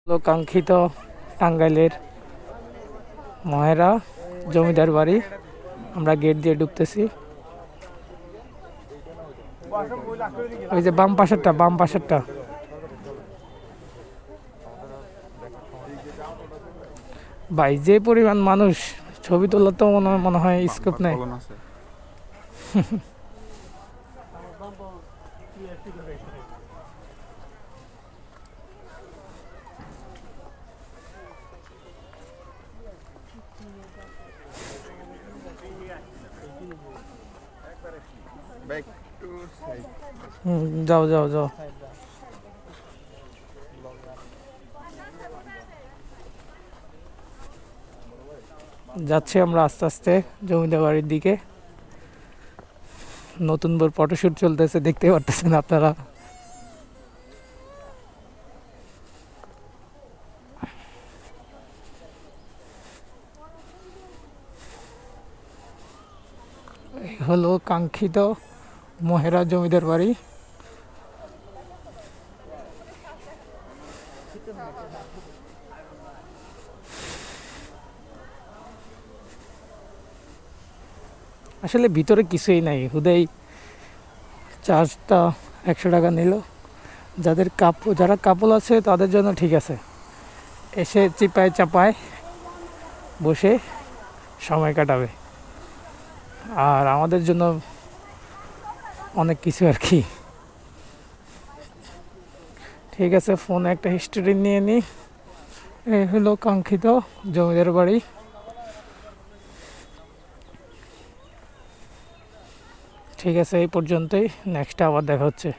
কাঙ্ক্ষিত টাঙ্গাইলের মহেরা জমিদার বাড়ি। আমরা গেট দিয়ে ঢুকতেছি। ওই যে বাম পাশেরটা ভাই, যে পরিমাণ মানুষ, ছবি তোলার তো মনে হয় স্কোপ নেই। যাও যাও যাও। যাচ্ছি আমরা আস্তে আস্তে জমিদার বাড়ির দিকে। নতুন বোর ফটোশুট চলতেছে, দেখতে পারতেছেন আপনারা। এই হলো কাঙ্ক্ষিত মহেরা জমিদার বাড়ি। আসলে ভিতরে কিছুই নাই, হুদাই চার্জটা 100 টাকা নিল। যারা কাপল আছে তাদের জন্য ঠিক আছে, এসে চিপায় চাপায় বসে সময় কাটাবে। আর আমাদের জন্য অনেক কিছু আর কি। ঠিক আছে, ফোনে একটা হিস্টোরি নিয়ে নিই। এই হলো কাঙ্ক্ষিত জমিদার বাড়ি। ঠিক আছে, এই পর্যন্তই। নেক্সট আবার দেখা হচ্ছে।